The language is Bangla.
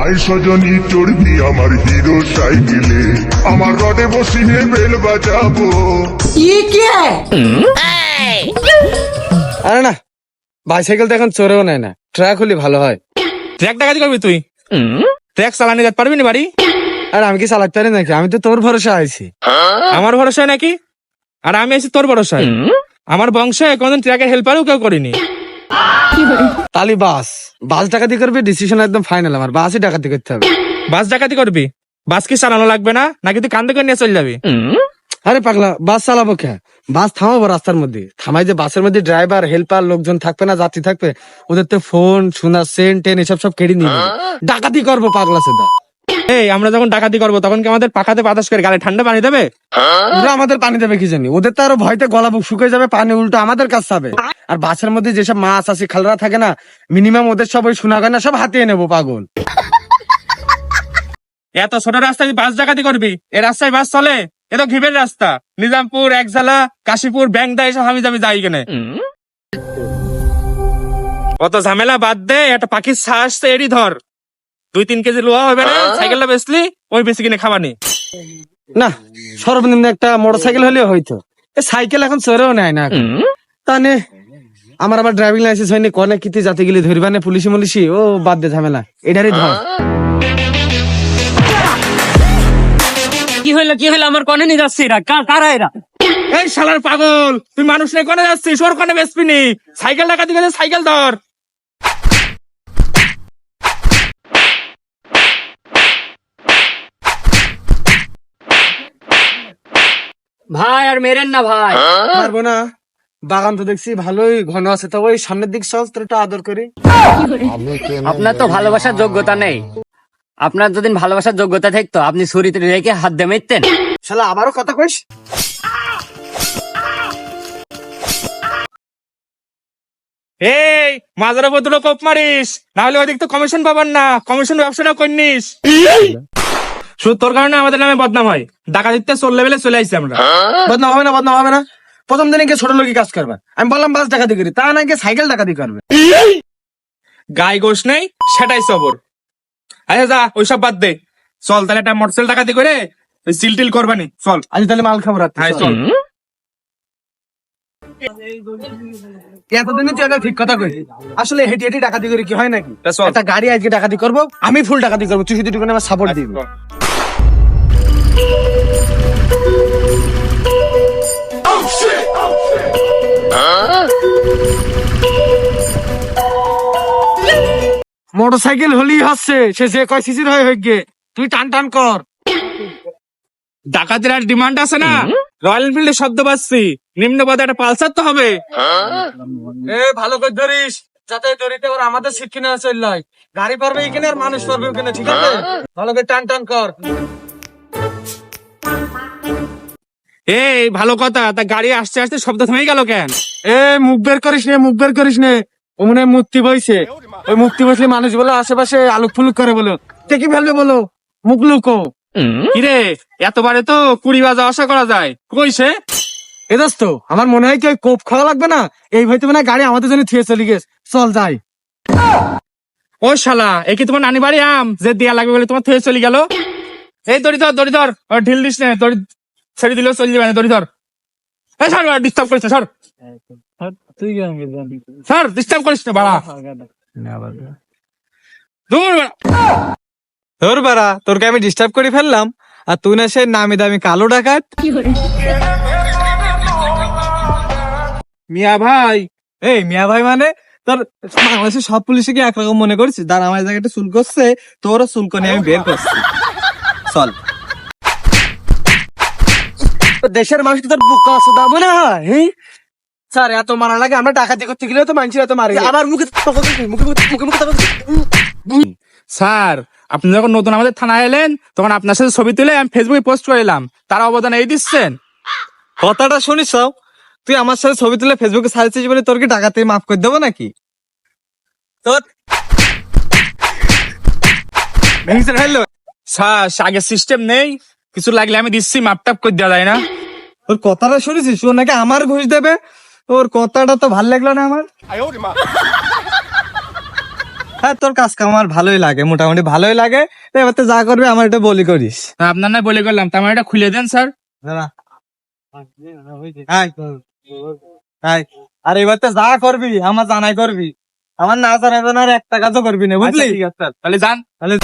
আই সজনী চড়বি আমার হিরো সাইকেলে, আমার রডে বসিয়ে বেল বাজাবো। আরে না, বাইসাইকেল তো এখন চোরেও নেয় না, ট্রাক হলে ভালো হয়। ট্র্যাক ডাকাতি করবি তুই? ট্র্যাক চালানি যেতে পারবি না বাড়ি? আর আমি কি চালাতে পারি নাকি? আমি তো তোর ভরসা আইছি। আমার ভরসায় নাকি? আর আমি আছি তোর ভরসায়। আমার বংশে কোনদিন ট্র্যাকের হেল্পারও কেউ করিনি। তালি বাস বাস ডাকাতি করবি, ডিসিশন একদম ফাইনাল। আমার বাসই ডাকাতি করতে হবে। বাস ডাকাতি করবি? বাস কি চালানো লাগবে না নাকি তুই কান্দে করে নিয়ে চলে যাবি? আরে পাগলা, বাস চালাবো কে? বাস থামাবো রাস্তার মধ্যে। থামাই যে বাসের মধ্যে ড্রাইভার হেল্পার লোকজন থাকবে না, যাত্রী থাকবে, ওদের তো ফোন সোনা সেন টেন এসব সব কেড়ে নিয়ে নেবে। ডাকাতি করবো পাগলা সেটা। এই আমরা যখন ডাকাতি করবো তখন কি আমাদের পাখাতে বাতাস করে গালে ঠান্ডা পানি দেবে? ওরা আমাদের পানি দেবে কি জানি? ওদের তো আরো ভয়তে গলা বুক শুকিয়ে যাবে, পানি উল্টো আমাদের কাছে যাবে। আর বাসের মধ্যে যেসব মাছ আছে খালরা থাকে না, মিনিমাম ওদের সব ওই সোনা গয়না সব হাতিয়ে নেবো পাগল। এত ছোট রাস্তায় তুই বাস ডাকাতি করবি? এ রাস্তায় বাস চলে? এ তো ঘিবের রাস্তা। নিজামপুর, একজালা, কাশীপুর, ব্যাংদা এসব আমি যাবি যাই কেনে। কত ঝামেলা বাদ দে, একটা পাখির শ্বাস এরই ধর। 2-3 কেজি লোহা হবে না? সাইকেলটা বেচলি ওই বেশি কিনে খাবানি। না, সর্বনিম্ন একটা মোটরসাইকেল হলেও হয়তো। এ সাইকেল এখন চোরেও নেয় না এখন। তানে আমার আবার ড্রাইভিং লাইসেন্স হয়নি, কনে কিতে যাতে গেলে ধরবানে পুলিশি মুলিশি, ও বাদ দে ঝামেলা, এটারই ধর। কি হইলো আমার কনে নিয়ে যাচ্ছে এরা? কারা এরা? এই শালার পাগল, তুই মানুষ নিয়ে কোনে যাচ্ছিস? ওর কোনে বেচবি নি? সাইকেল ডাকাতি করে সাইকেল ধর। ভাই আর মেরেন না ভাই। পারবো না, বাগান তো দেখছি ভালোই ঘন আছে, তো ওই সামনের দিক চল, তোর একটু আদর করি। আপনার তো ভালোবাসার যোগ্যতা নেই। আপনার যদি ভালোবাসার যোগ্যতা থাকতো আপনি ছুরিতে রেখে হাত দিয়ে মারতেন। শালা আবারও কথা কইস। এই মাজার উপর দুটো কোপ মারিস, না হলে ওদিক তো কমিশন পাবার না। কমিশন ব্যবসাটা করিস। শুধু তোর কারণে আমাদের নামে বদনাম হয়। ডাকাতিতে চোর লেভেলে চলে আসছি আমরা। বদনাম হবে না, বদনাম হবে না। প্রথম দিনে গিয়ে ছোট লোকই কাজ করবে। আমি বললাম বাস ডাকাতি করি, তা না গিয়ে সাইকেল ডাকাতি করবে। গায়ে গোশ নেই, সেটাই সবর। আচ্ছা যা, ওইসব বাদ দে। চল তাহলে একটা মোটরসাইকেল ডাকাতি করে সিল টিল করবানি। চল আজ তাহলে মাল খাবো রাত। হ্যাঁ চল। এতদিনই তুই একটা ঠিক কথা কইছিস। আসলে হেঁটে হেঁটে ডাকাতি করে কি হয় নাকি? তা চল। একটা গাড়ি আজকে ডাকাতি করবো, আমি ফুল ডাকাতি করবো, তুই শুধু একটুখানি আমার সাপোর্ট দিবি। মোটরসাইকেল হলেই হচ্ছে, সে যে কয় সিসির হয় গে, তুই টান টান কর। ডাকাতির আর ডিমান্ড আছে না? রয়্যাল এনফিল্ডের শব্দ পাচ্ছি, নিম্ন পদে একটা পালসার তো হবে। এ ভালো করে ধরিস, যাতে দড়িতে ওরা আমাদের সিট কিনে চল। গাড়ি পারবে এখানে আর মানুষ পারবে ওখানে, ঠিক আছে? ভালো করে টান টান কর। এই ভালো কথা, তা গাড়ি আসতে আসতে শব্দ থেমে গেল কেন? এ মুখ বের করিস নে, মুখ বের করিস নে। ও মনে হয় মূর্তি বইছে। ওই মূর্তি বসলে মানুষ বলে আশেপাশে আলোক ফুলুক করে বলো, দেখি ফেলবে বলো, মুখ লুকো। কিরে এতবারে তো 20 বাজা আশা করা যায়, কইছে? এ দোস্ত, আমার মনে হয় কি ওই কোপ খাওয়া লাগবে না, এই হয়তো মানে গাড়ি আমাদের জন্য থিয়ে চলে গেছে। চল যাই। ও শালা, এ কি তোমার নানি বাড়ি আম যে দেয়া লাগবে বলে তোমার থেকে চলে গেল? এই দড়ি ধর, দড়ি ধর, ও ঢিল দিস না, দড়ি ছেড়ে দিলেও চলে যাবে না, দড়ি ধর। এই সর, ডিস্টার্ব করিস না, সর সর, ডিস্টার্ব করিস না বাড়া। দূর বাড়া। তোর বাড়া, তোরকে আমি ডিস্টার্ব করে ফেললাম, আর তুই না সে নামি দামি কালো ডাকাত। মিয়া ভাই, এই মিয়া ভাই মানে তোর বাংলাদেশের সব পুলিশে কি একরকম মনে করছিস? দাঁড়া, আমার জায়গাটা চুল করছে, তোরও চুলকনি আমি বের করছি। চল। দেশের মানুষ তোর বুক আছে দা মনে হয়? স্যার এত মারা লাগে, আমরা ডাকাতি করতে গেলে তো মানুষের এত মারে। আবার মুখে মুখে মুখে মুখে। স্যার আপনি যখন নতুন আমাদের থানায় এলেন তখন আপনার সাথে ছবি তুলে আমি ফেসবুকে পোস্ট করে এলাম, তার অবদান এই দিচ্ছেন। কথাটা শুনিস? তুই আমার সাথে ছবি তুলে ফেসবুকে ছাড়ছিস বলে তোর কি ডাকাতি মাফ করে দেবো নাকি? তোর স্যার আগে সিস্টেম নেই, কিছু লাগলে আমি দিচ্ছি, মাপটাপ করে দেওয়া যায় না? তোর কথাটা শুনেছিস? ও নাকি আমার ঘুষ দেবে। ওর কথাটা তো ভাল লাগলো না আমার। হ্যাঁ তোর কাজ কাম আমার ভালোই লাগে, মোটামুটি ভালোই লাগে। তো এবার তো যা করবি আমার এটা বলি করিস। আপনার না বলে করলাম, তার মানে এটা খুলে দেন স্যার। আর এবার তো যা করবি আমার জানাই করবি, আমার না জানাই জানার একটা কাজও করবি না, বুঝলি? আচ্ছা, ঠিক আছে স্যার, তাহলে যান। তাহলে